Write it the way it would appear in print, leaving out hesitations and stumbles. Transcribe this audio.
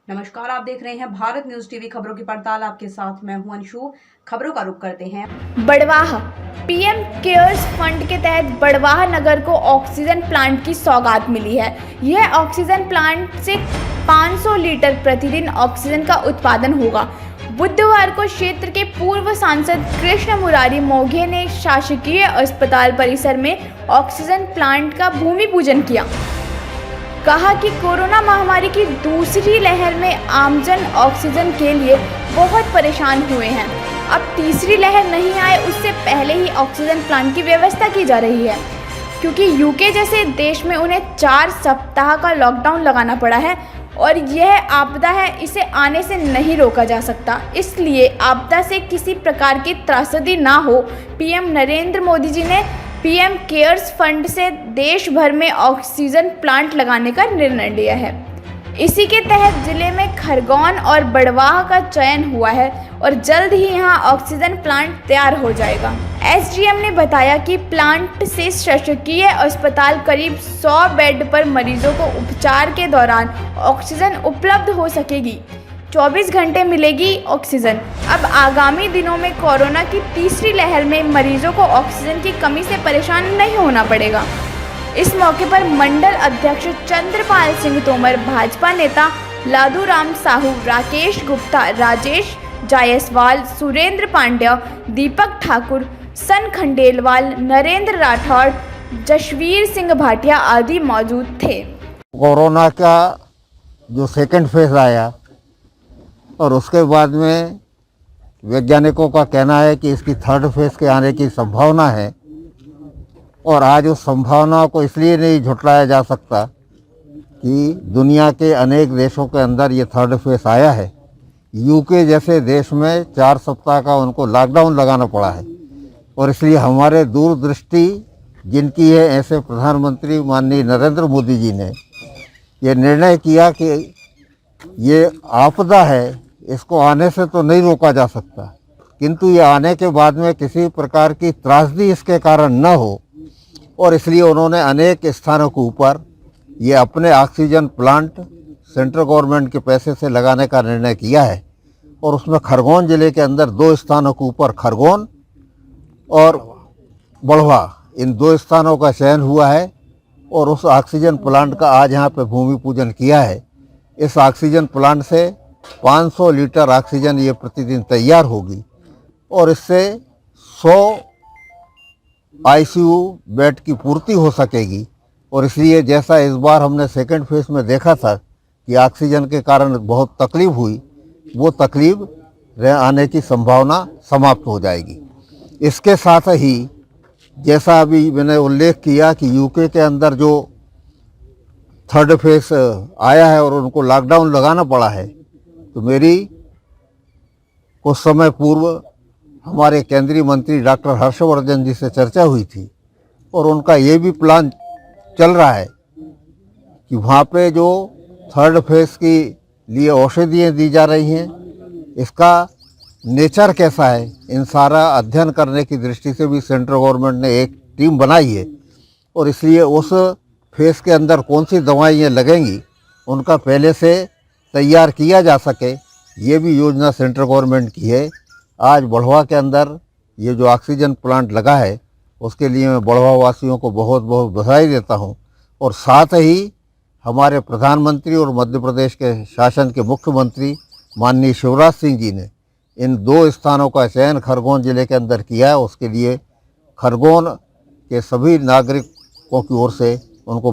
नमस्कार, आप देख रहे हैं भारत न्यूज टीवी। खबरों की पड़ताल आपके साथ मैं हूं अंशु। खबरों का रुख करते हैं। बड़वाह पीएम केयर्स फंड के तहत बड़वाह नगर को ऑक्सीजन प्लांट की सौगात मिली है। यह ऑक्सीजन प्लांट से 500 लीटर प्रतिदिन ऑक्सीजन का उत्पादन होगा। बुधवार को क्षेत्र के पूर्व सांसद कृष्ण मुरारी मोघे ने शासकीय अस्पताल परिसर में ऑक्सीजन प्लांट का भूमि पूजन किया। कहा कि कोरोना महामारी की दूसरी लहर में आमजन ऑक्सीजन के लिए बहुत परेशान हुए हैं। अब तीसरी लहर नहीं आए उससे पहले ही ऑक्सीजन प्लांट की व्यवस्था की जा रही है, क्योंकि यूके जैसे देश में उन्हें 4 सप्ताह का लॉकडाउन लगाना पड़ा है और यह आपदा है, इसे आने से नहीं रोका जा सकता। इसलिए आपदा से किसी प्रकार की त्रासदी ना हो, पीएम नरेंद्र मोदी जी ने पीएम केयर्स फंड से देश भर में ऑक्सीजन प्लांट लगाने का निर्णय लिया है। इसी के तहत जिले में खरगोन और बड़वाह का चयन हुआ है और जल्द ही यहां ऑक्सीजन प्लांट तैयार हो जाएगा। एसडीएम ने बताया कि प्लांट से शासकीय अस्पताल करीब 100 बेड पर मरीजों को उपचार के दौरान ऑक्सीजन उपलब्ध हो सकेगी। 24 घंटे मिलेगी ऑक्सीजन। अब आगामी दिनों में कोरोना की तीसरी लहर में मरीजों को ऑक्सीजन की कमी से परेशान नहीं होना पड़ेगा। इस मौके पर मंडल अध्यक्ष चंद्रपाल सिंह तोमर, भाजपा नेता लादूराम साहू, राकेश गुप्ता, राजेश जायसवाल, सुरेंद्र पांड्या, दीपक ठाकुर, सन खंडेलवाल, नरेंद्र राठौड़, जशवीर सिंह भाटिया आदि मौजूद थे। कोरोना का जो सेकंड फेज आया और उसके बाद में वैज्ञानिकों का कहना है कि इसकी थर्ड फेज के आने की संभावना है, और आज उस संभावना को इसलिए नहीं झुठलाया जा सकता कि दुनिया के अनेक देशों के अंदर ये थर्ड फेज आया है। यूके जैसे देश में 4 सप्ताह का उनको लॉकडाउन लगाना पड़ा है, और इसलिए हमारे दूरदृष्टि जिनकी है, ऐसे प्रधानमंत्री माननीय नरेंद्र मोदी जी ने ये निर्णय किया कि ये आपदा है, इसको आने से तो नहीं रोका जा सकता, किंतु ये आने के बाद में किसी प्रकार की त्रासदी इसके कारण न हो, और इसलिए उन्होंने अनेक स्थानों के ऊपर ये अपने ऑक्सीजन प्लांट सेंट्रल गवर्नमेंट के पैसे से लगाने का निर्णय किया है। और उसमें खरगोन ज़िले के अंदर 2 स्थानों के ऊपर, खरगोन और बड़वा, इन 2 स्थानों का चयन हुआ है और उस ऑक्सीजन प्लांट का आज यहाँ पे भूमि पूजन किया है। इस ऑक्सीजन प्लांट से 500 लीटर ऑक्सीजन ये प्रतिदिन तैयार होगी और इससे 100 आईसीयू बेड की पूर्ति हो सकेगी। और इसलिए जैसा इस बार हमने सेकंड फेज में देखा था कि ऑक्सीजन के कारण बहुत तकलीफ हुई, वो तकलीफ आने की संभावना समाप्त हो जाएगी। इसके साथ ही जैसा अभी मैंने उल्लेख किया कि यूके के अंदर जो थर्ड फेज आया है और उनको लॉकडाउन लगाना पड़ा है, तो मेरी कुछ समय पूर्व हमारे केंद्रीय मंत्री डॉक्टर हर्षवर्धन जी से चर्चा हुई थी, और उनका ये भी प्लान चल रहा है कि वहाँ पे जो थर्ड फेज के लिए औषधियाँ दी जा रही हैं, इसका नेचर कैसा है, इन सारा अध्ययन करने की दृष्टि से भी सेंट्रल गवर्नमेंट ने एक टीम बनाई है। और इसलिए उस फेज के अंदर कौन सी दवाइयाँ लगेंगी उनका पहले से तैयार किया जा सके, ये भी योजना सेंट्रल गवर्नमेंट की है। आज बड़वा के अंदर ये जो ऑक्सीजन प्लांट लगा है, उसके लिए मैं बड़वा वासियों को बहुत बहुत बधाई देता हूँ। और साथ ही हमारे प्रधानमंत्री और मध्य प्रदेश के शासन के मुख्यमंत्री माननीय शिवराज सिंह जी ने इन 2 स्थानों का चयन खरगोन ज़िले के अंदर किया है। उसके लिए खरगोन के सभी नागरिकों की ओर से उनको